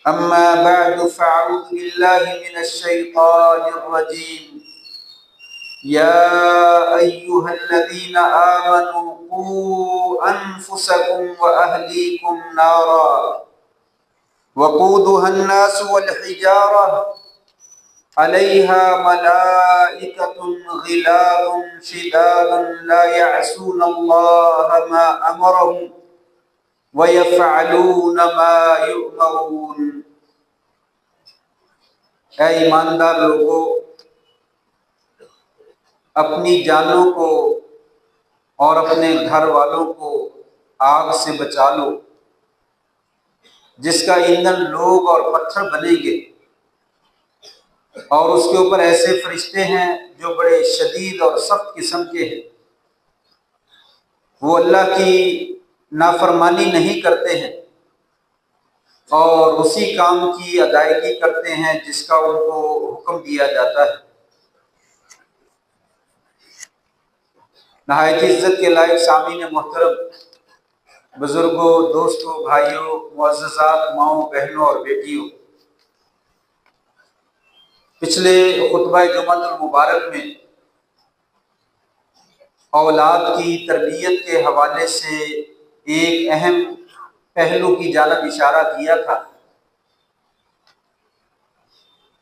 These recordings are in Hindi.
अम्मा बअद फ़अऊज़ु बिल्लाहि मिनश्शैतानिर्रजीम। या अय्युहल्लज़ीना आमनू क़ू अनफ़ुसकुम व अहलीकुम नारा वक़ूदुहन्नासु वल हिजारा अलैहा मलाइकतुन ग़िलाज़ुन शिदादुन ला यअसूनल्लाह मा अमरहुम व यफ़अलून मा युअमरून। ऐ ईमानदार लोगों, अपनी जानों को और अपने घर वालों को आग से बचा लो, जिसका ईंधन लोग और पत्थर बनेंगे, और उसके ऊपर ऐसे फरिश्ते हैं जो बड़े शदीद और सख्त किस्म के हैं। वो अल्लाह की नाफरमानी नहीं करते हैं और उसी काम की अदायगी करते हैं जिसका उनको हुक्म दिया जाता है। नहायत इज्जत के लायक सामीन मोहतरम, बुजुर्गों, दोस्तों, भाइयों, मुअज़्ज़ज़ात, माओं, बहनों और बेटियों, पिछले खुतबा जुमातुल मुबारक में औलाद की तरबियत के हवाले से एक अहम पहलू की जानिब इशारा किया था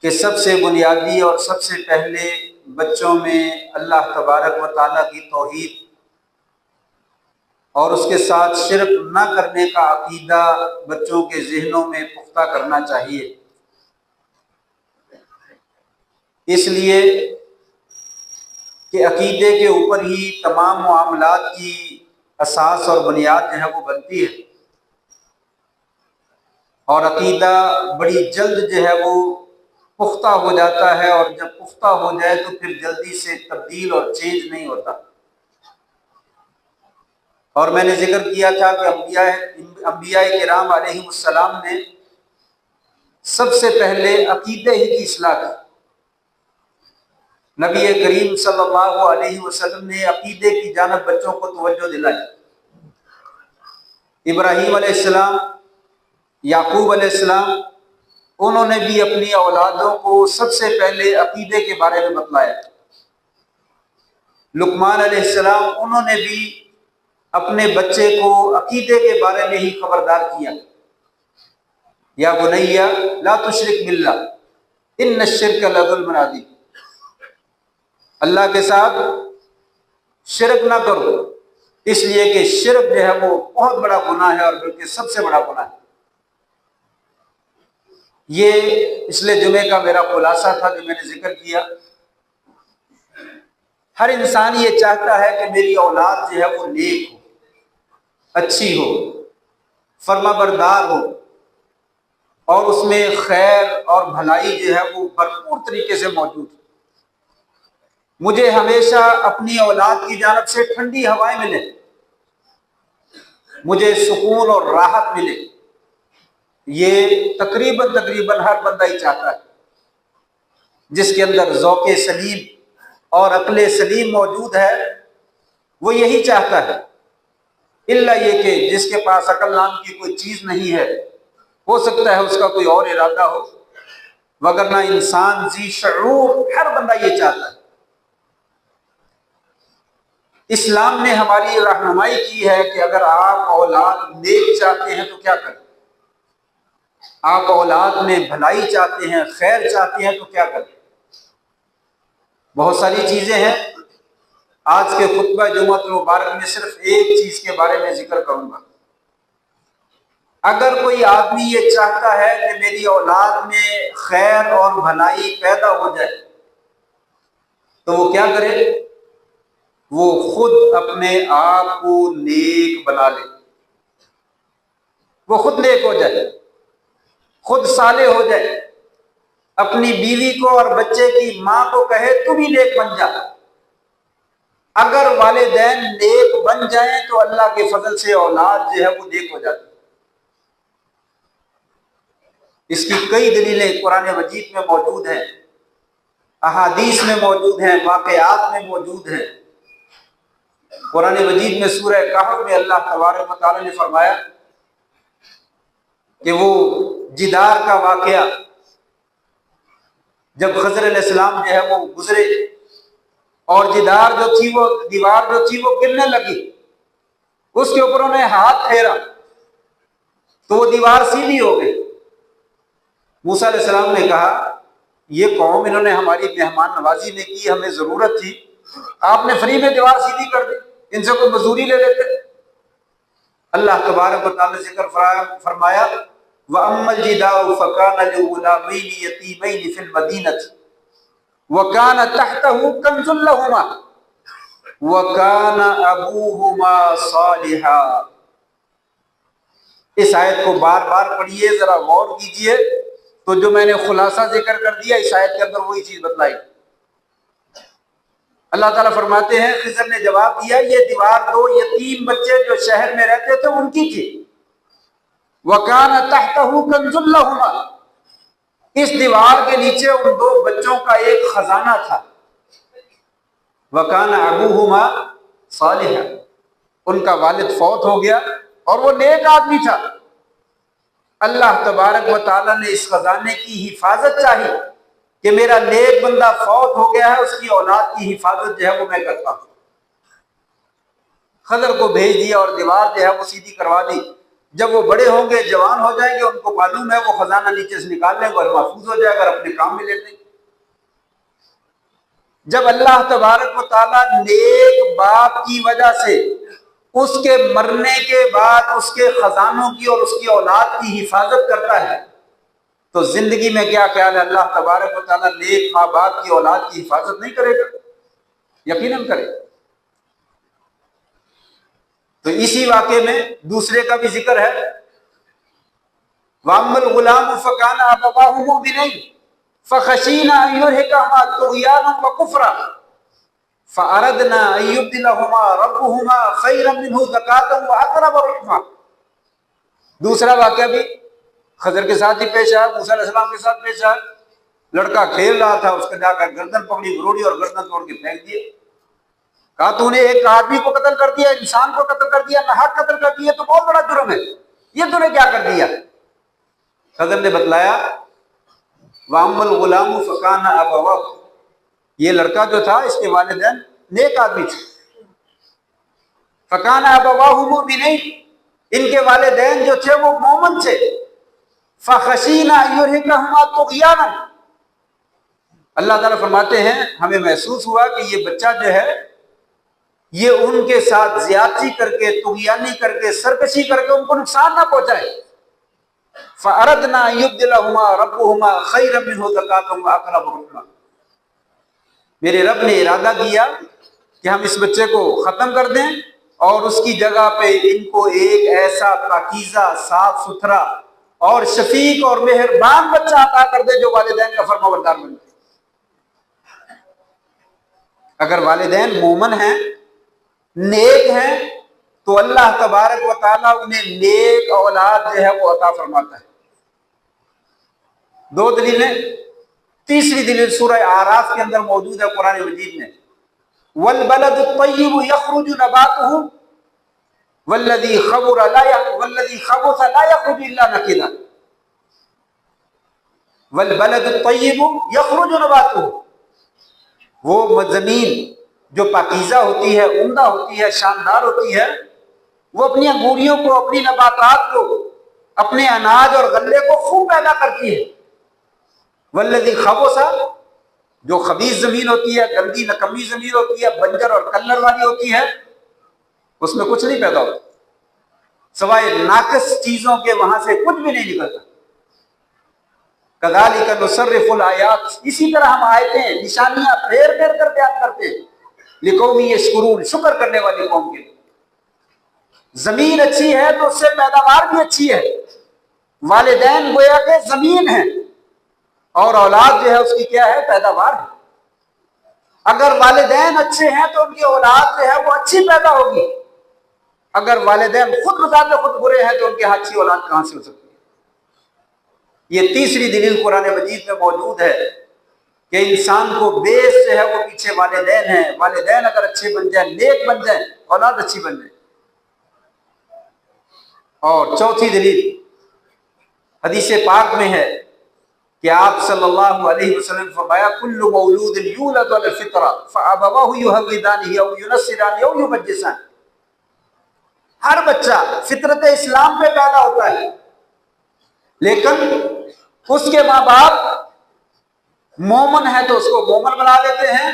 कि सबसे बुनियादी और सबसे पहले बच्चों में अल्लाह तबारक व तआला की तौहीद और उसके साथ शिरक न करने का अकीदा बच्चों के ज़हनों में पुख्ता करना चाहिए। इसलिए कि अकीदे के ऊपर ही तमाम मामलात की असास और बुनियाद जो है वो बनती है, और अकीदा बड़ी जल्द जो है वो पुख्ता हो जाता है, और जब पुख्ता हो जाए तो फिर जल्दी से तब्दील और चेंज नहीं होता। और मैंने जिक्र किया था कि अंबिया किराम अलैहिमुस्सलाम ने सबसे पहले अकीदे ही की इस्लाह की। नबी करीम सल्लल्लाहु अलैहि वसल्लम ने अकीदे की जानिब बच्चों को तवज्जो दिलाई। इब्राहीम अलैहिस्सलाम, याकूब अलैहिस्सलाम, उन्होंने भी अपनी औलादों को सबसे पहले अकीदे के बारे में बतलाया। लुकमान अलैहिस्सलाम, उन्होंने भी अपने बच्चे को अकीदे के बारे में ही खबरदार किया। या बुनैया ला तुशरिक बिल्लाह इन्नश्शिर्क लज़ुल्मुन अज़ीम, अल्लाह के साथ शिरक ना करो, इसलिए कि शिरक जो है वो बहुत बड़ा गुनाह है, और बल्कि सबसे बड़ा गुनाह है। ये पिछले जुमे का मेरा खुलासा था जो मैंने जिक्र किया। हर इंसान ये चाहता है कि मेरी औलाद जो है वो नेक हो, अच्छी हो, फर्माबरदार हो, और उसमें खैर और भलाई जो है वो भरपूर तरीके से मौजूद है। मुझे हमेशा अपनी औलाद की जानिब से ठंडी हवाएं मिले, मुझे सुकून और राहत मिले। ये तकरीबन हर बंदा ही चाहता है। जिसके अंदर ज़ौक़े सलीम और अक्ले सलीम मौजूद है, वो यही चाहता है। इल्ला ये कि जिसके पास अकल नाम की कोई चीज़ नहीं है, हो सकता है उसका कोई और इरादा हो, वगरना इंसान जी शऊर हर बंदा ये चाहता है। इस्लाम ने हमारी रहनुमाई की है कि अगर आप औलाद नेक चाहते हैं तो क्या करें, आप औलाद में भलाई चाहते हैं, खैर चाहते हैं तो क्या करें। बहुत सारी चीजें हैं। आज के खुतबा जुमातुल मुबारक में सिर्फ एक चीज के बारे में जिक्र करूंगा। अगर कोई आदमी ये चाहता है कि मेरी औलाद में खैर और भलाई पैदा हो जाए, तो वो क्या करे? वो खुद अपने आप को नेक बना ले, वो खुद नेक हो जाए, खुद साले हो जाए, अपनी बीवी को और बच्चे की मां को कहे तुम ही नेक बन जा। अगर वालिदैन नेक बन जाएं तो अल्लाह के फजल से औलाद जो है वो नेक हो जाती। इसकी कई दलीलें कुरान मजीद में मौजूद हैं, अहादीस में मौजूद हैं, वाक़यात में मौजूद हैं। कुरान मजीद में सूरह कहफ में अल्लाह तबारक व तआला ने फरमाया कि वो जिदार का वाकया, जब खज़र अलैहिस्सलाम जो है वो गुजरे और जिदार जो थी वो दीवार जो थी वो गिरने लगी, उसके ऊपर उन्हें हाथ फेरा तो वो दीवार सीधी हो गई। मूसा अलैहिस्सलाम ने कहा, ये कौम, इन्होंने हमारी मेहमान नवाजी ने की, हमें जरूरत थी, आपने फ्री में दीवार सीधी कर दी, इनसे कोई मजदूरी ले लेते। अल्लाह तबारक व तआला जिक्र फरमाया, व अम्मल जिदाउ फकान लिगुलामैनि यतीमैनि फिल मदीनति व कान तहतहु कंजुल लहुमा व कान अबूहुमा सालिहा। इस आयत को बार बार पढ़िए, जरा गौर कीजिए, तो जो मैंने खुलासा जिक्र कर दिया इस आयत के अंदर वही चीज बतलाई। अल्लाह ताला फरमाते हैं, खिज़र ने जवाब दिया, ये दीवार दो यतीम बच्चे जो शहर में रहते थे उनकी थी। वकान तहतहु कंजुल लहुमा, इस दीवार के नीचे उन दो बच्चों का एक खजाना था। वकान अबूहुमा सालिहा, उनका वालिद फौत हो गया और वो नेक आदमी था। अल्लाह तबारक व तआला ने इस खजाने की हिफाजत चाही कि मेरा नेक बंदा फौत हो गया है, उसकी औलाद की हिफाजत जो है वो मैं करता हूं। खज़र को भेज दिया और दीवार जो है वो सीधी करवा दी। जब वो बड़े होंगे, जवान हो जाएंगे, उनको मालूम है वो खजाना नीचे से निकाल लेंगे और महफूज हो जाएगा, अपने काम में ले लेंगे। जब अल्लाह तबारक व तआला नेक बाप की वजह से उसके मरने के बाद उसके खजानों की और उसकी औलाद की हिफाजत करता है, तो जिंदगी में क्या ख्याल है, अल्लाह तबारक व तआला नेक माँ बाप की औलाद की हिफाजत नहीं करेगा? यकीनन करेगा। तो इसी वाक़े में दूसरे का भी जिक्र है, वाम्मल गुलाम फकान अबवाहु मुमिनैन फखशीना अन युरहिकहुमा तुग़याना व कुफ्रा फ़अरदना अन युब्दिलहुमा रब्बुहुमा खैरन मिन्हु ज़कातन व अक़रब रहमा। दूसरा वाक़या भी खज़र के साथ ही पेश आया, मूसा अलैहिस्सलाम के साथ पेश आया। लड़का खेल रहा था, उसका जाकर गर्दन पकड़ी, मरोड़ी और गर्दन तोड़ के फेंक दिए। कहा, तूने एक आदमी को कत्ल कर दिया, इंसान को कत्ल कर दिया, नाहक कत्ल कर दिया, तो बहुत बड़ा जुर्म है, ये तूने क्या कर दिया? खज़र ने बतलाया, वाम्मल गुलाम फकान अबवाहु, ये लड़का जो था इसके वालिदैन नेक आदमी थे। फकान अबवाहु मुमिनैन, इनके वालिदैन जो थे वो मोमिन थे। फखशीना युरहिकहुमा तुग़याना, अल्लाह ताला फरमाते हैं हमें महसूस हुआ कि ये बच्चा जो है ये उनके साथ ज्यादती करके, तुग़यानी करके, सरकशी करके उनको नुकसान ना पहुंचाए। फ़अरदना अन युब्दिलहुमा रब्बुहुमा खैरन मिन्हु ज़कातन व अक़रब रहमा, मेरे रब ने इरादा किया कि हम इस बच्चे को खत्म कर दें और उसकी जगह पे इनको एक ऐसा पाकीज़ा, साफ सुथरा और शफीक और मेहरबान बच्चा अता कर दे जो वालिदैन का फरमाबरदार बने। अगर वालिदैन मोमन हैं, नेक हैं, तो अल्लाह तबारक व तआला उन्हें नेक औलाद जो है वो अता फरमाता है। दो दलीलें। तीसरी दलील सूरह आराफ के अंदर मौजूद है कुरान मजीद में, वल बलदु तय्यिबु यखरुजु नबातुहु वल्लज़ी खबुसा ला यखरुजु इल्ला नकिदा। वल बलदु तय्यिबु यखरुजु नबातुहु, वो जमीन जो पाकीज़ा होती है, उम्दा होती है, शानदार होती है, वो अपनी अंगूरियों को, अपनी नबातात को, अपने अनाज और गल्ले को खूब पैदा करती है। वल्लज़ी खबुसा, जो खबीस जमीन होती है, गंदी नकम्मी जमीन होती है, बंजर और कल्लर वाली होती है, उसमें कुछ नहीं पैदा होता सवाए नाकस चीजों के, वहां से कुछ भी नहीं निकलता। कज़ालिका नुसर्रिफुल आयात, इसी तरह हम आयतें, निशानियां फेर फेर कर बयान करते हैं, लिकौमी यशकुरून, शुक्र करने वाली कौम के लिए। जमीन अच्छी है तो उससे पैदावार भी अच्छी है। वालिदैन गोया के जमीन है और औलाद जो है उसकी क्या है, पैदावार है। अगर वालिदैन अच्छे हैं तो उनकी औलाद जो है वो अच्छी पैदा होगी। अगर वालिदैन खुद बजात में खुद बुरे हैं तो उनकी अच्छी औलाद कहां से हो सकती है? ये तीसरी दलील कुरान मजीद में मौजूद है कि इंसान को बेस जो है वो पीछे वालिदैन है। वालिदैन अगर अच्छे बन जाए, नेक बन जाए, औलाद अच्छी बन जाए। और चौथी दलील, हदीस पाक में है कि आप सल्लल्लाहु अलैहि वसल्लम फरमाया कुल्लु मौलूदिन यूलदु अला फितरा फअबवाहु युहव्विदानिही औ युनस्सिरानिही औ युमज्जिसानिही। हर बच्चा फितरत इस्लाम पे पैदा होता है, लेकिन उसके माँ बाप मोमन है तो उसको मोमन बना देते हैं,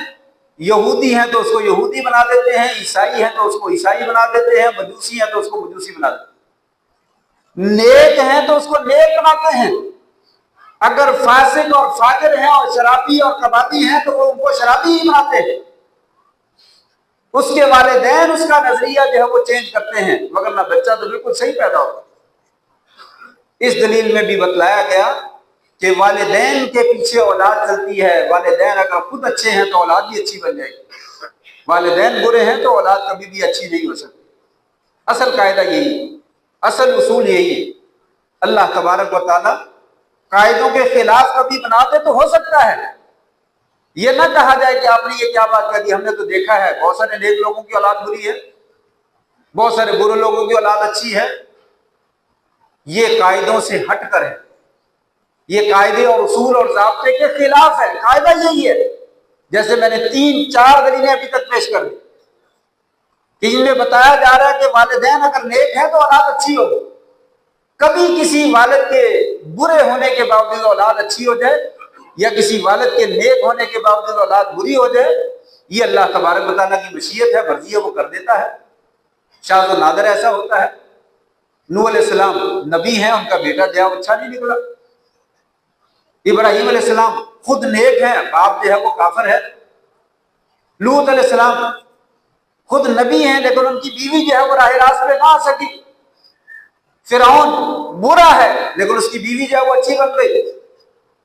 यहूदी है तो उसको यहूदी बना देते हैं, ईसाई है तो उसको ईसाई बना देते हैं, मजूसी है तो उसको मजूसी बना देते हैं, नेक है तो उसको नेक बनाते हैं। अगर फासिक और फाजिर हैं और शराबी और कबाबी हैं तो वो उनको शराबी ही बनाते हैं। उसके वालिदैन उसका नजरिया जो है वो चेंज करते हैं, मगर ना बच्चा तो बिल्कुल सही पैदा होता। इस दलील में भी बतलाया गया कि वालिदैन के पीछे औलाद चलती है। वालिदैन अगर खुद अच्छे हैं तो औलाद भी अच्छी बन जाएगी, वालिदैन बुरे हैं तो औलाद कभी भी अच्छी नहीं हो सकती। असल कायदा यही है, असल उसूल यही है। अल्लाह तबारक व तआला कायदों के खिलाफ कभी बनाते तो हो सकता है, ये ना कहा जाए कि आपने ये क्या बात कर दी, हमने तो देखा है बहुत सारे नेक लोगों की औलाद बुरी है, बहुत सारे बुरे लोगों की औलाद अच्छी है। ये कायदों से हटकर है, ये कायदे और उसूल और ज़ाब्ते के खिलाफ है। कायदा यही है, जैसे मैंने 3-4 दलीलें अभी तक पेश कर दी कि इनमें बताया जा रहा है कि वालिदैन अगर नेक है तो औलाद अच्छी हो। कभी किसी वालिद के बुरे होने के बावजूद औलाद अच्छी हो जाए या किसी वालिद के नेक होने के बावजूद औलाद बुरी हो जाए, ये अल्लाह तबारक व तआला की मशीयत है, मर्जी है, वो कर देता है। शाज़ व नादिर ऐसा होता है। नूह अलैहिस्सलाम नबी हैं, उनका बेटा जो है अच्छा नहीं निकला। इब्राहीम अलैहिस्सलाम खुद नेक है, बाप जो है वो काफिर है। लूत अलैहिस्सलाम खुद नबी हैं, लेकिन उनकी बीवी जो है वो राह रास्त पे ना आ सकी। फिरौन बुरा है, लेकिन उसकी बीवी जो है वो अच्छी बन गई।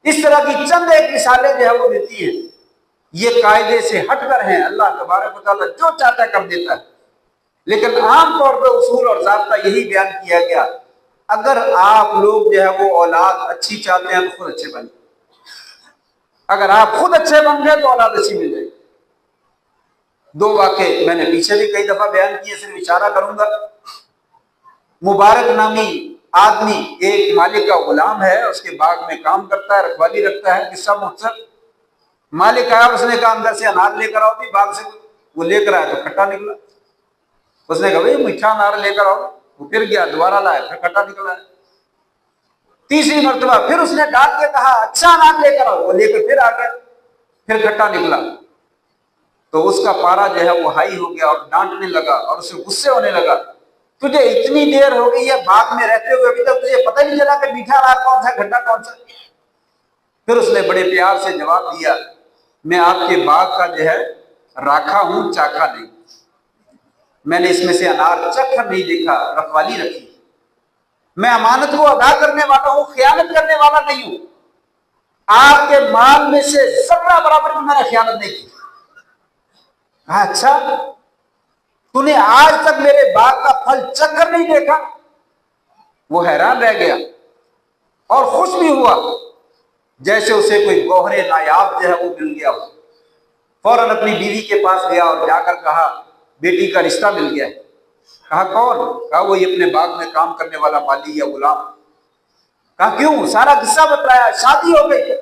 इस तरह की चंद एक मिसालें जो है वो मिलती हैं। ये कायदे से हटकर हैं, अल्लाह तबारक व तआला जो चाहता कर देता है, लेकिन आमतौर पर उसूल और ज़ाब्ता यही बयान किया गया, अगर आप लोग जो है वो औलाद अच्छी चाहते हैं तो खुद अच्छे बन, अगर आप खुद अच्छे बन गए तो औलाद अच्छी मिल जाएगी। 2 वाक़े मैंने पीछे भी कई दफा बयान किए, सिर्फ इशारा करूंगा। मुबारक नामी आदमी एक मालिक का गुलाम है, उसके बाग में काम करता है, रखवाली रखता है। किस्सा मुख्तसर, मालिक आया, उसने कहा अंदर से अनार लेकर आओ भी बाग से। वो लेकर आया तो खट्टा निकला। उसने कहा भाई मीठा अनार लेकर आओ। वो फिर गया, दोबारा लाया, फिर खट्टा निकला है। तीसरी मरतबा फिर उसने डांट के कहा अच्छा अनार लेकर आओ। वो लेकर फिर आ गया, फिर खट्टा निकला। तो उसका पारा जो है वो हाई हो गया और डांटने लगा और उसे गुस्से होने लगा, तुझे इतनी देर हो गई है बाग में रहते हुए, अभी तक तुझे पता ही नहीं चला कि मीठा अनार कौन सा, खट्टा कौन सा। फिर उसने बड़े प्यार से जवाब दिया, मैं आपके बाग का जो है राखा हूं, चाखा नहीं। मैंने इसमें से अनार चख नहीं देखा, रखवाली रखी। मैं अमानत को अदा करने वाला हूं, खयानत करने वाला नहीं हूं। आपके माल में से जर्रा बराबर की मैंने खयानत नहीं की। अच्छा, तूने आज तक मेरे बाग का फल चखकर नहीं देखा? वो हैरान रह गया और खुश भी हुआ, जैसे उसे कोई गौहरे नायाब जो है वो मिल गया। फौरन अपनी बीवी के पास गया और जाकर कहा बेटी का रिश्ता मिल गया है। कहा कौन? कहा वो ये अपने बाग में काम करने वाला माली या गुलाम। कहा क्यों? सारा किस्सा बताया, शादी हो गई।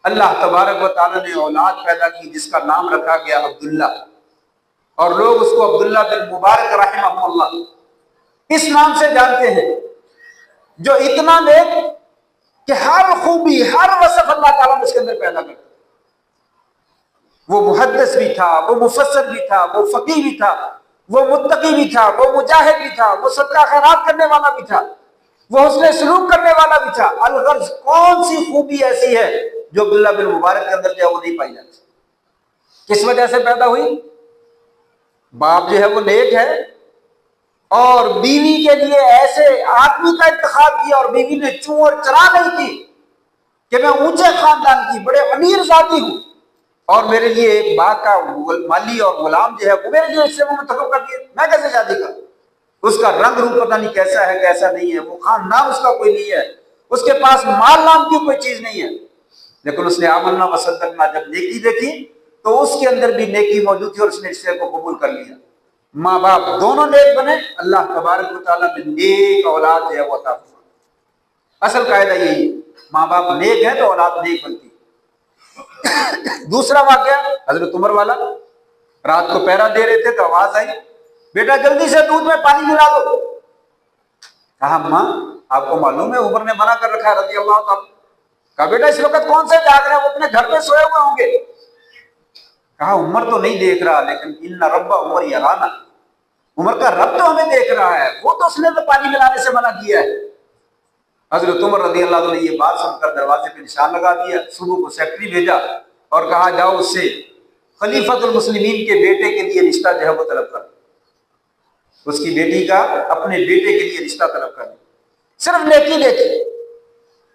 अल्लाह तबारक व तआला ने औलाद पैदा की जिसका नाम रखा गया अब्दुल्ला, और लोग उसको अब्दुल्ला बिन मुबारक रहमहुल्लाह इस नाम से जानते हैं, जो इतना नेक कि हर खूबी हर वसफ अल्लाह ताला ने उसके अंदर पैदा कर। वो मुहद्दिस भी था, वो मुफस्सिर भी था, वो फकीह भी था, वो मुत्तकी भी था, वो मुजाहिद भी था, वो सदका खैरात करने वाला भी था, वो हुस्न सलूक करने वाला भी था। अलगर्ज कौन सी खूबी ऐसी है जो अब्दुल्ला बिन मुबारक के अंदर जो है वो नहीं पाई जाती? किस वजह से पैदा हुई? बाप जो है वो नेक है और बीवी के लिए ऐसे आदमी का इंतखाब किया, और बीवी ने चूं और चरा नहीं की कि मैं ऊंचे खानदान की बड़े अमीर जाती हूं और मेरे लिए एक बाग का माली और गुलाम जो है वो मेरे लिए इससे वो मुंतखब कर दिया, मैं कैसे शादी करूं? उसका रंग रूप पता नहीं कैसा है कैसा नहीं है, वो खानदान उसका कोई नहीं है, उसके पास माल नाम की कोई चीज नहीं है, लेकिन उसने आमन्ना वसद्दक़ना जब नेकी देखी तो उसके अंदर भी नेकी मौजूद थी और उसने रिश्ते को कबूल कर लिया। माँ बाप दोनों नेक बने, अल्लाह तबारक व तआला ने नेक औलाद जो है वो अता फरमाया। असल कायदा यही है, माँ बाप नेक है तो औलाद नेक बनती है। दूसरा वाकया हजरत उमर वाला, रात को पहरा दे रहे थे तो आवाज आई, बेटा जल्दी से दूध में पानी मिला दो। कहा अम्मा आपको मालूम है उमर ने मना कर रखा है रज़ी अल्लाह ताला। कहा बेटा इस वक्त कौन से जाग रहे हैं, वो अपने घर में सोए हुए होंगे। कहा उमर तो नहीं देख रहा, लेकिन इन्ना रब्बा उमर यराना, उमर का रब तो हमें देख रहा है, वो तो उसने तो पानी मिलाने से मना किया है। हजरत उमर रज़ी अल्लाह अन्हु ने ये बात सुनकर दरवाजे पे निशान लगा दिया, सुबह को सेक्रेटरी भेजा और कहा जाओ उससे खलीफतुल मुस्लिमीन के बेटे के लिए रिश्ता जो है वो तलब कर, उसकी बेटी का अपने बेटे के लिए रिश्ता तलब कर। सिर्फ नेकी देखी,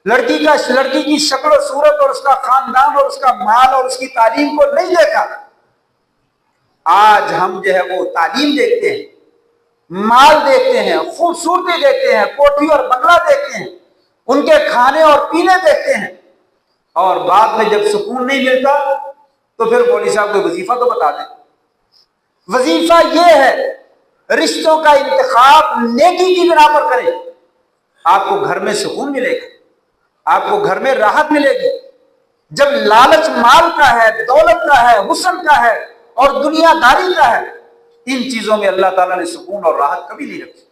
लड़की की शक्ल और सूरत और उसका खानदान और उसका माल और उसकी तालीम को नहीं देखा। आज हम जो है वो तालीम देखते हैं, माल देखते हैं, खूबसूरती देखते हैं, कोठी और बंगला देखते हैं, उनके खाने और पीने देखते हैं, और बाद में जब सुकून नहीं मिलता तो फिर मौलवी साहब को वजीफा तो बता दें। वजीफा ये है रिश्तों का इंतखाब नेकी की बिना पर करें, आपको घर में सुकून मिलेगा, आपको घर में राहत मिलेगी। जब लालच माल का है, दौलत का है, हुस्न का है और दुनियादारी का है, इन चीजों में अल्लाह ताला ने सुकून और राहत कभी नहीं रखी।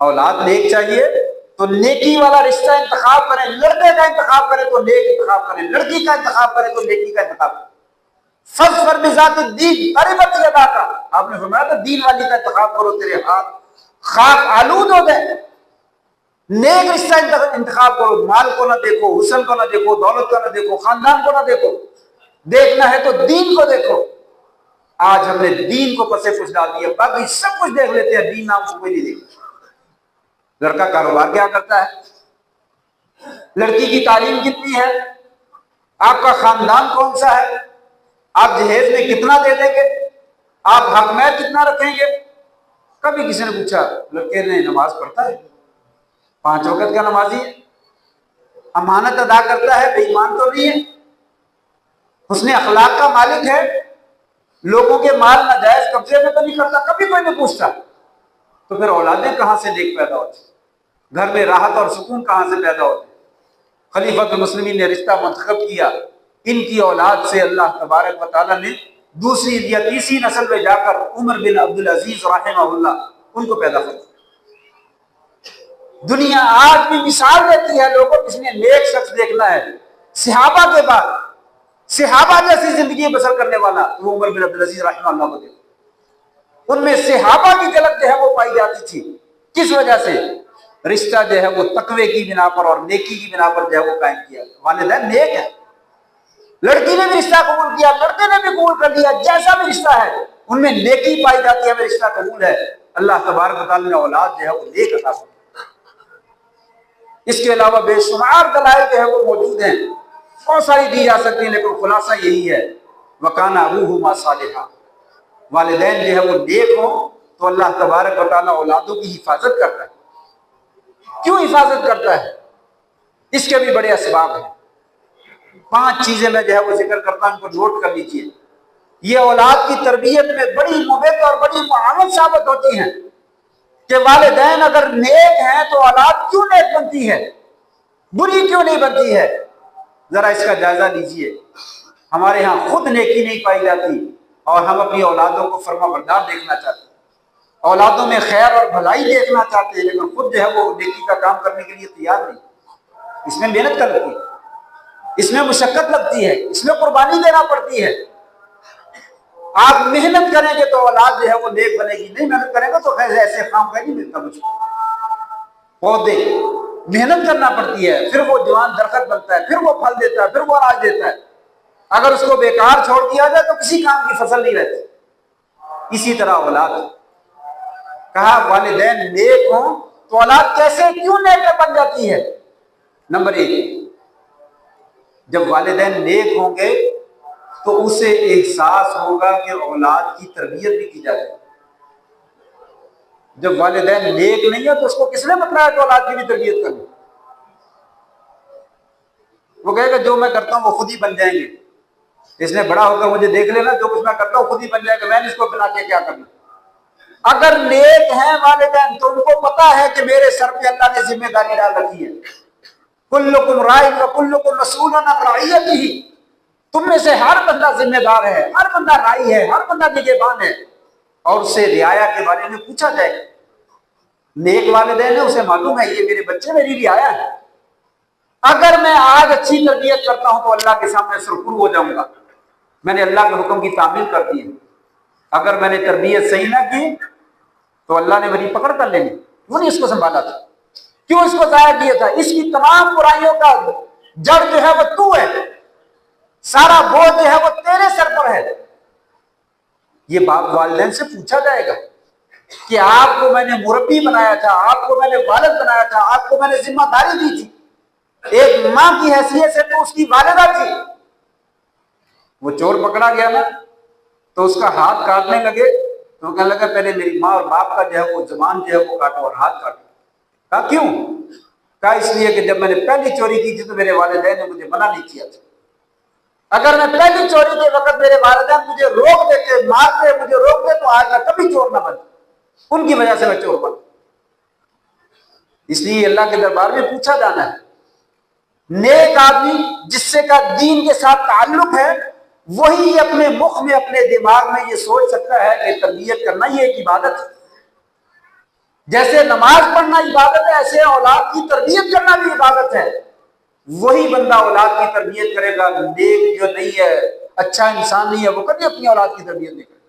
औलाद नेक चाहिए तो नेकी वाला रिश्ता इंतखाब करें, लड़के का इंतखाब करें तो नेक इंतखाब करें, लड़की का इंतखाब करें तो नेकी का इंतखाब करें। फज़फर बिज़ात दीन तरिबत यदा का, आपने फरमाया था दीन वाली का इंतखाब करो, तेरे हाथ खाक आलूद हो गए। नेक रिश्ता इंतखाब करो, माल को ना देखो, हुस्न को ना देखो, दौलत को ना देखो, खानदान को ना देखो, देखना है तो दीन को देखो। आज हमने दीन को पसे पुछ डाल दिया, बाकी सब कुछ देख लेते हैं, दीन नाम को कोई नहीं देखता। लड़का कारोबार क्या करता है, लड़की की तालीम कितनी है, आपका खानदान कौन सा है, आप जहेज में कितना दे देंगे, आप हक में कितना रखेंगे। कभी किसी ने पूछा लड़के ने नमाज पढ़ता है, 5 वक्त का नमाजी है, अमानत अदा करता है, बेईमान तो नहीं है, हुस्ने अखलाक का मालिक है, लोगों के माल नाजायज कब्जे में तो नहीं करता, कभी कोई नहीं पूछता। तो फिर औलादें कहां से नेक पैदा होती, घर में राहत और सुकून कहां से पैदा होते। खलीफतुल मुस्लिमीन ने रिश्ता मुंतखब किया, इनकी औलाद से अल्लाह तबारक व तआला ने दूसरी या तीसरी नस्ल में जाकर उमर बिन अब्दुल अजीज रहमहुल्लाह उनको पैदा किया। दुनिया आज भी मिसाल देती है लोगों को, किसने नेक शख्स देखना है, सहाबा के बाद सहाबा जैसी जिंदगी बसर करने वाला वो उमर बिन अब्दुल अजीज रहमहुल्लाह को देखो। उनमें सहाबा की झलक जो है वो पाई जाती थी। किस वजह से, रिश्ता जो है वो तकवे की बिना पर और नेकी की बिना पर जो है वो कायम किया। वालिदैन नेक है, लड़की ने भी रिश्ता कबूल किया, लड़के ने भी कबूल कर लिया, जैसा भी रिश्ता है उनमें नेकी पाई जाती है, हमें रिश्ता कबूल है। अल्लाह तबारक व तआला ने औलाद जो है वो नेक अता की। इसके अलावा बेशुमार दलाइल जो है वो मौजूद हैं, बहुत सारी दी जा सकती है, लेकिन खुलासा यही है वकाना अबूहुमा सालिहा, वालिदैन जो है वो नेक हो तो अल्लाह तबारक व तआला औलादों की हिफाजत करता है। क्यों हिफाजत करता है, इसके भी बड़े असबाब हैं। 5 चीजें मैं जो है वो जिक्र करता हूं, इनको नोट कर लीजिए। ये औलाद की तरबियत में बड़ी मुबेद और बड़ी मुआवत साबित होती हैं कि वालिदैन अगर नेक हैं तो औलाद क्यों नेक बनती है, बुरी क्यों नहीं बनती है। जरा इसका जायजा लीजिए। हमारे यहाँ खुद नेकी नहीं पाई जाती और हम अपनी औलादों को फर्माबरदार देखना चाहते हैं, औलादों में खैर और भलाई देखना चाहते हैं, लेकिन खुद जो है वो नेकी का काम करने के लिए तैयार नहीं। इसमें मेहनत लगती है, इसमें मुशक्कत लगती है, इसमें कुर्बानी देना पड़ती है। आप मेहनत करेंगे तो औलाद जो है वो नेक बनेगी, नहीं मेहनत करेंगे तो ऐसे काम का नहीं मिलता मुझको। पौधे मेहनत करना पड़ती है, फिर वो जवान दरख्त बनता है, फिर वो फल देता है, फिर वो अनाज देता है। अगर उसको बेकार छोड़ दिया जाए तो किसी काम की फसल नहीं रहती। इसी तरह औलाद, कहा वालिदैन नेक हो तो औलाद कैसे क्यों नेक बन जाती है। नंबर 1, जब वालिदैन नेक होंगे तो उसे एहसास होगा कि औलाद की तरबियत भी की जाती है। जब वालिदैन नेक नहीं है तो उसको किसने बताया कि औलाद की भी तरबियत करनी। वो कहेगा जो मैं करता हूं वो खुद ही बन जाएंगे, इसने बड़ा होकर मुझे देख लेना, जो कुछ मैं करता हूं खुद ही बन जाएगा, मैंने इसको बना के क्या करना। अगर नेक हैं वालिदैन तो उनको पता है कि मेरे सर पे अल्लाह ने जिम्मेदारी डाल रखी है, कुल्लुकुम राइन व कुल्लुकुम मसऊलुन अन रइयतिही, तुम में से हर बंदा जिम्मेदार है, हर बंदा राई है, हर बंदा निगहबान है, और उससे रियाया के बारे में पूछा जाए। नेक वालिदैन है, उसे मालूम है ये मेरे बच्चे मेरी रियाया है। अगर मैं आज अच्छी तरबियत करता हूं तो अल्लाह के सामने सुरखरू हो जाऊंगा, मैंने अल्लाह के हुक्म की तामील कर दी है। अगर मैंने तरबियत सही ना की तो अल्लाह ने मेरी पकड़ कर लेनी, क्यों नहीं इसको संभाला था, क्यों इसको जाया किया था। इसकी तमाम बुराइयों का जड़ जो है वो तू है, सारा बोझ जो है वो तेरे सर पर है। ये बाप वालिदैन से पूछा जाएगा कि आपको मैंने मुरब्बी बनाया था, आपको मैंने वालिद बनाया था, आपको मैंने जिम्मेदारी दी थी, एक मां की हैसियत से तो उसकी वालिदा थी। वो चोर पकड़ा गया ना तो उसका हाथ काटने लगे तो कहने लगा पहले मेरी माँ और बाप का जो है वो जुबान जो है वो काटो और हाथ काटो। कहा क्यों? कहा इसलिए कि जब मैंने पहली चोरी की थी तो मेरे वालिदैन ने मुझे मना नहीं किया था। अगर मैं पहली चोरी के वक्त मेरे वालिदैन मुझे रोक देते, मारते, मुझे रोक दे तो आज मैं कभी चोर ना बन, उनकी वजह से मैं चोर बना। इसलिए अल्लाह के दरबार में पूछा जाना है। नेक आदमी जिससे का दीन के साथ ताल्लुक है वही अपने मुख में, अपने दिमाग में ये सोच सकता है कि तरबियत करना ये एक इबादत है। जैसे नमाज पढ़ना इबादत है, ऐसे औलाद की तरबियत करना भी इबादत है। वही बंदा औलाद की तरबियत करेगा। नेक जो नहीं है, अच्छा इंसान नहीं है, वो कभी अपनी औलाद की तरबियत नहीं करेगा।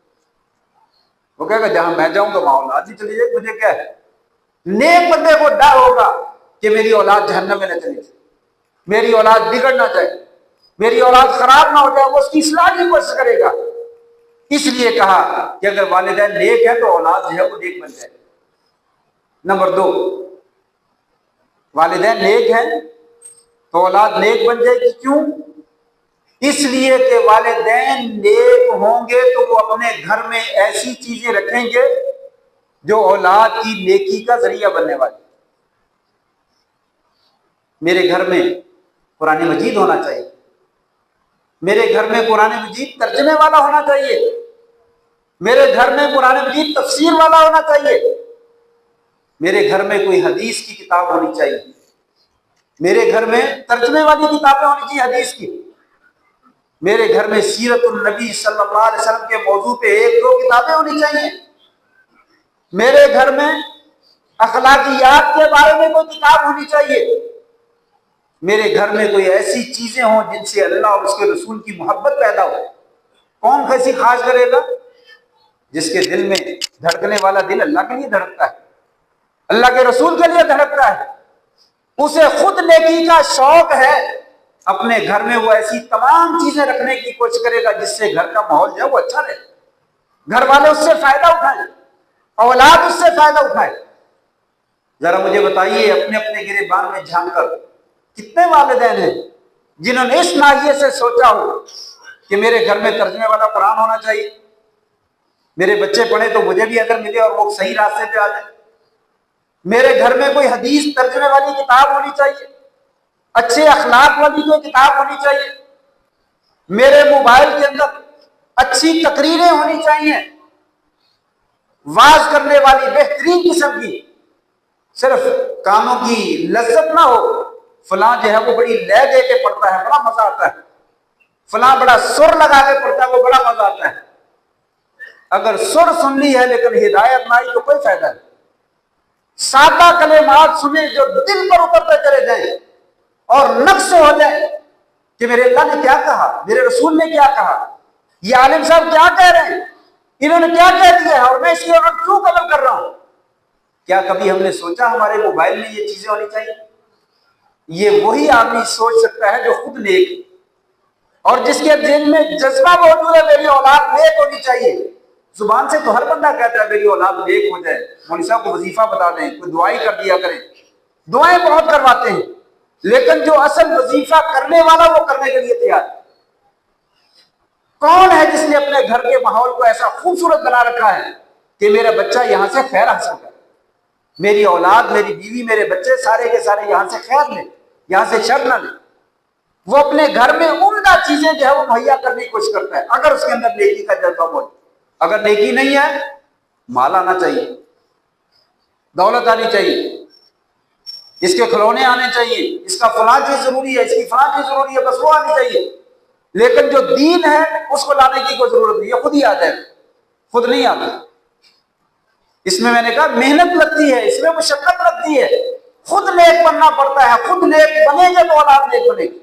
वो कहेगा जहां मैं जाऊंगा वहां औलाद ही चली जाए, मुझे क्या है। नेक बंदे को डर होगा कि मेरी औलाद जहन्नम में न चली जाए, मेरी औलाद बिगड़ ना जाए, मेरी औलाद खराब ना हो जाए, वो उसकी इस्लाह की कोशिश करेगा। इसलिए कहा कि अगर वालिदैन नेक है तो औलाद जो है वो नेक बन जाए। नंबर 2, वालिदैन नेक है तो औलाद नेक बन जाएगी। क्यों? इसलिए कि वालिदैन नेक होंगे तो वो अपने घर में ऐसी चीजें रखेंगे जो औलाद की नेकी का जरिया बनने वाली। मेरे घर में कुरान मजीद होना चाहिए, मेरे घर में कुरान मजीद तर्जमे वाला होना चाहिए, मेरे घर में कुरान मजीद तफसीर वाला होना चाहिए, मेरे घर में कोई हदीस की किताब होनी चाहिए, मेरे घर में तर्जमे वाली किताबें होनी चाहिए हदीस की, मेरे घर में सीरतुन नबी सल्लल्लाहु अलैहि वसल्लम के मौजू पे 1-2 किताबें होनी चाहिए, मेरे घर में अखलाकियात के बारे में कोई किताब होनी चाहिए, मेरे घर में कोई ऐसी चीजें हों जिनसे अल्लाह और उसके रसूल की मोहब्बत पैदा हो। कौन कैसी खास करेगा? जिसके दिल में धड़कने वाला दिल अल्लाह के लिए धड़कता है, अल्लाह के रसूल के लिए धड़कता है, उसे खुद नेकी का शौक है। अपने घर में वो ऐसी तमाम चीजें रखने की कोशिश करेगा जिससे घर का माहौल जो है वो अच्छा रहे, घर वाले उससे फायदा उठाएं, औलाद उससे फायदा उठाए। जरा मुझे बताइए अपने अपने गिरेबान में झांक कर कितने वालिदैन हैं जिन्होंने इस नाहिए से सोचा हो कि मेरे घर में तर्जमे वाला कुरान होना चाहिए, मेरे बच्चे पढ़े तो मुझे भी अगर मिले और वो सही रास्ते पे आ जाए, मेरे घर में कोई हदीस तर्जमे वाली किताब होनी चाहिए, अच्छे अखलाक वाली कोई किताब होनी चाहिए, मेरे मोबाइल के अंदर अच्छी तकरीरें होनी चाहिए, वाज करने वाली बेहतरीन किस्म की, सिर्फ कानों की लज्जत ना हो, फलां जो है वो बड़ी लय दे के पढ़ता है, बड़ा मजा आता है, फलां बड़ा सुर लगा के पढ़ता है, वो बड़ा मजा आता है। अगर सुर सुन ली है लेकिन हिदायत ना आई तो कोई फायदा नहीं। सादा कलेमात सुने जो दिल पर उतरते चले जाए और नक्श हो जाए कि मेरे अल्लाह ने क्या कहा, मेरे रसूल ने क्या कहा, ये आलिम साहब क्या कह रहे हैं, इन्होंने क्या कह दिया है और मैं इसके ऊपर क्यों कदम कर रहा हूं। क्या कभी हमने सोचा हमारे मोबाइल में ये चीजें होनी चाहिए? ये वही आदमी सोच सकता है जो खुद नेक और जिसके दिल में जज्बा मौजूद है मेरी औलाद नेक होनी चाहिए। जुबान से तो हर बंदा कहता है मेरी औलाद नेक हो जाए, मौलवी साहब को वजीफा बता दें, कोई दुआई कर दिया करें, दुआएं बहुत करवाते हैं, लेकिन जो असल वजीफा करने वाला वो करने के लिए तैयार है। कौन है जिसने अपने घर के माहौल को ऐसा खूबसूरत बना रखा है कि मेरा बच्चा यहां से खैर हासिल करे, मेरी औलाद, मेरी बीवी, मेरे बच्चे सारे के सारे यहां से खैर लें, यहां से शर ना लें। वो अपने घर में उम्दा चीजें जो है वो मुहैया करने की कोशिश करता है अगर उसके अंदर नेकी का जज्बा मौजूद। अगर नेकी नहीं है माल आना चाहिए, दौलत आनी चाहिए, इसके खिलौने आने चाहिए, इसका फलां चीज जरूरी है, इसकी फलां चीज जरूरी है, बस वो आनी चाहिए। लेकिन जो दीन है उसको लाने की कोई जरूरत नहीं है, खुद ही आ जाए, खुद नहीं आता। इसमें मैंने कहा मेहनत लगती है, इसमें मुशक्कत लगती है, खुद नेक बनना पड़ता है। खुद नेक बनेंगे तो औलाद नेक बनेगी।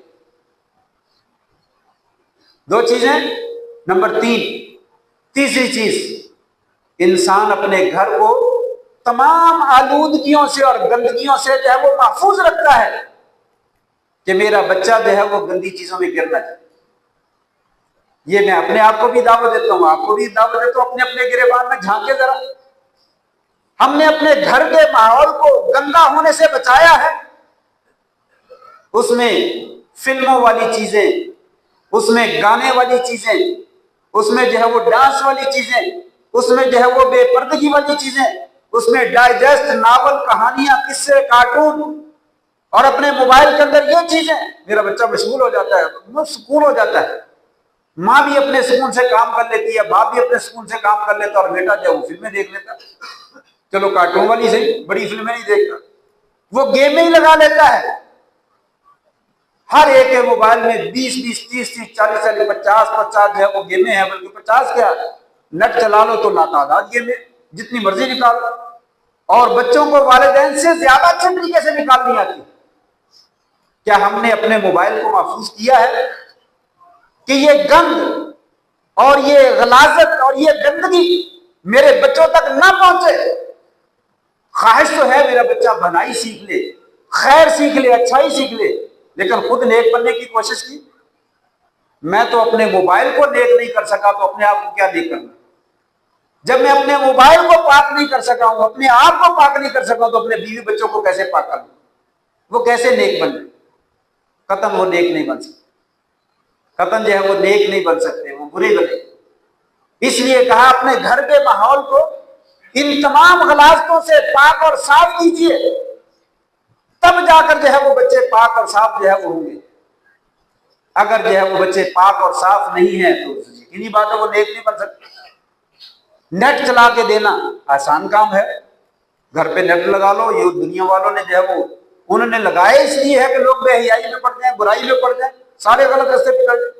दो चीजें। नंबर 3, तीसरी चीज, इंसान अपने घर को तमाम आलूदगियों से और गंदगियों से जो है वो महफूज रखता है कि मेरा बच्चा जो है वो गंदी चीजों में गिरना चाहिए। ये मैं अपने आप को भी दावत देता हूं, आपको भी दावत देता हूं, अपने अपने गिरेबान में झांके जरा। हमने अपने घर के माहौल को गंदा होने से बचाया है। उसमें फिल्मों वाली चीजें, उसमें गाने वाली चीजें, उसमें जो है वो डांस वाली चीजें, उसमें जो है वो बेपर्दगी वाली चीजें, उसमें डाइजेस्ट, नावल, कहानियां, किस्से, कार्टून, और अपने मोबाइल के अंदर ये चीजें। मेरा बच्चा मशगूल हो जाता है, सुकून हो जाता है। माँ भी अपने सुकून से काम कर लेती है, बाप भी अपने सुकून से काम कर लेता, और बेटा जो वो फिल्में देख लेता। चलो कार्टून वाली सही, बड़ी फिल्में नहीं देखता, वो गेम में ही लगा लेता है। हर एक के मोबाइल में 20-20, 30-30, 40-40, 50-50 जो है वो गेमें हैं, बल्कि 50 क्या, नेट चला लो तो लातादाद गेमें, जितनी मर्जी निकालो। और बच्चों को वालिदैन से ज्यादा अच्छे तरीके से निकालनी आती। क्या हमने अपने मोबाइल को महफूज किया है कि ये गंद और ये गलाजत और ये गंदगी मेरे बच्चों तक ना पहुंचे? ख्वाहिश तो है मेरा बच्चा भलाई सीख ले, खैर सीख ले, अच्छाई सीख ले, लेकिन खुद नेक बनने की कोशिश की। मैं तो अपने मोबाइल को नेक नहीं कर सका तो अपने आप को क्या नेक करना? जब मैं अपने मोबाइल को पाक नहीं कर सका हूं, अपने आप को पाक नहीं कर सका, तो अपने बीवी बच्चों को कैसे पाक कर लूं? वो कैसे नेक बन जाए? कतन वो नेक नहीं बन सकते, कतन जो है वो नेक नहीं बन सकते, वो बुरे बने। इसलिए कहा अपने घर के माहौल को इन तमाम गलाजतों से पाक और साफ कीजिए, तब जाकर जो है वो बच्चे पाक और साफ जो है वो होंगे। अगर जो है वो बच्चे पाक और साफ नहीं है तो यकीनी बात है वो नेक नहीं बन सकते। नेट चला के देना आसान काम है, घर पे नेट लगा लो। ये दुनिया वालों ने जो है वो उन्होंने लगाए इसलिए है कि लोग बेहयाई में पड़ जाए, बुराई में पड़ जाए, सारे गलत रास्ते पकड़ जाए,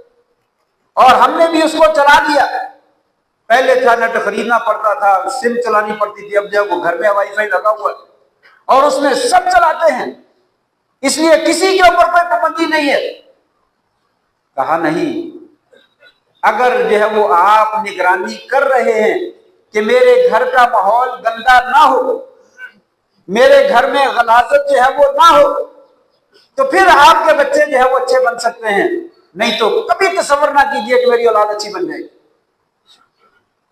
और हमने भी उसको चला दिया। पहले था नेट खरीदना पड़ता था, सिम चलानी पड़ती थी, अब जब वो घर में वाईफाई लगा हुआ है और उसमें सब चलाते हैं, इसलिए किसी के ऊपर कोई पाबंदी नहीं है। कहा नहीं, अगर जो है वो आप निगरानी कर रहे हैं कि मेरे घर का माहौल गंदा ना हो, मेरे घर में गलाजत जो है वो ना हो, तो फिर आपके बच्चे जो है वो अच्छे बन सकते हैं। नहीं तो कभी तसव्वुर ना कीजिए कि मेरी औलाद अच्छी बन जाएगी।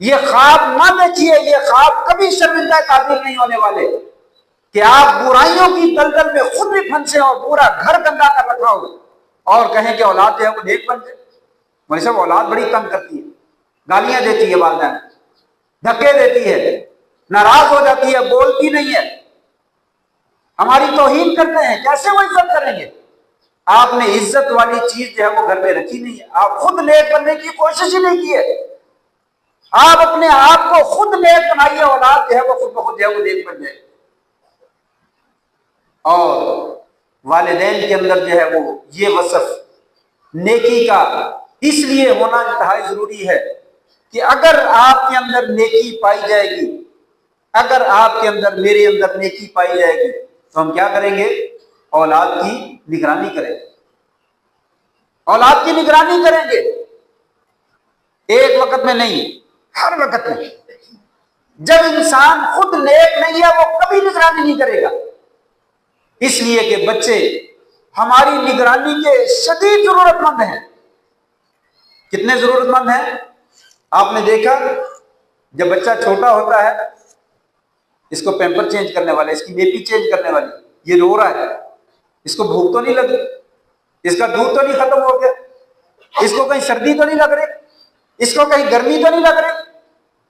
ये ख्वाब ना देखिए, ये ख्वाब कभी शर्मिंदा काबिल नहीं होने वाले कि आप बुराइयों की दलदल में खुद भी फंसे और पूरा घर गंदा कर रखा हो और कहें कि औलाद जो है वो नेक बन जाए। मेरी सब औलाद बड़ी तंग करती है, गालियां देती है, वालिदैन धक्के देती है, नाराज हो जाती है, बोलती नहीं है, हमारी तौहीन करते हैं, कैसे वो इज्जत करेंगे? आपने इज्जत वाली चीज जो है वो घर में रखी नहीं है। आप खुद नेक बनने की कोशिश ही नहीं की है। आप अपने आप को खुद नेक बनाइए, औलाद जो है वो खुद ब खुद जो है वो नेक बन जाए। और वालिदैन के अंदर जो है वो ये वसफ नेकी का इसलिए होना इंतहाई जरूरी है कि अगर आपके अंदर नेकी पाई जाएगी, अगर आपके अंदर, मेरे अंदर नेकी पाई जाएगी, तो हम क्या करेंगे? औलाद की निगरानी करेंगे, औलाद की निगरानी करेंगे। एक वक्त में नहीं, हर वक्त में। जब इंसान खुद नेक नहीं है वो कभी निगरानी नहीं करेगा। इसलिए कि बच्चे हमारी निगरानी के शदीद जरूरतमंद हैं। कितने जरूरतमंद हैं? आपने देखा जब बच्चा छोटा होता है, इसको पैम्पर चेंज करने वाले, इसकी नेपी चेंज करने वाली, ये रो रहा है, इसको भूख तो नहीं लगी, इसका दूध तो नहीं खत्म हो गया, इसको कहीं सर्दी तो नहीं लग रही, इसको कहीं गर्मी तो नहीं लग रही,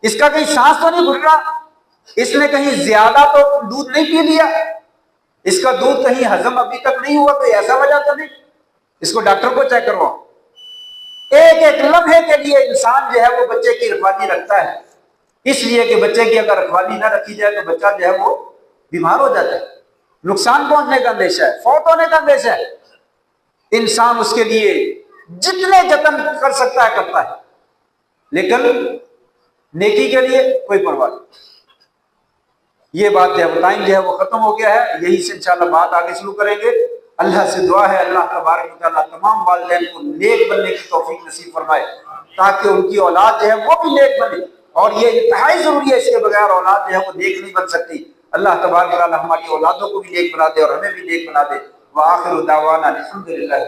इसका कहीं सांस तो नहीं घुट रहा, इसने कहीं ज्यादा तो दूध नहीं पी लिया, इसका दूध कहीं हजम अभी तक नहीं हुआ, तो ऐसा वजह तो नहीं, इसको डॉक्टर को चेक करवाओ। एक एक लम्हे के लिए इंसान जो है वो बच्चे की रखवाली रखता है। इसलिए कि बच्चे की अगर रखवाली ना रखी जाए तो बच्चा जो है वो बीमार हो जाता है, नुकसान पहुंचने का अंदेशा है, फौत होने का अंदेशा है। इंसान उसके लिए जितने जतन कर सकता है करता है, लेकिन नेकी के लिए कोई परवाह नहीं। ये बात जो है टाइम जो है वो खत्म हो गया है, यही से इंशाल्लाह बात आगे शुरू करेंगे। अल्लाह से दुआ है अल्लाह तबारक व तआला तमाम वालिदैन को नेक बनने की तौफीक नसीब फरमाए, ताकि उनकी औलाद जो है वो भी नेक बने। और ये इंतहाई जरूरी है, इसके बगैर औलाद जो है वो नेक नहीं बन सकती। अल्लाह तबारक व तआला हमारी औलादों को भी नेक बना दे और हमें भी नेक बना दे। व आखिर दावाना अल्हम्दुलिल्लाह।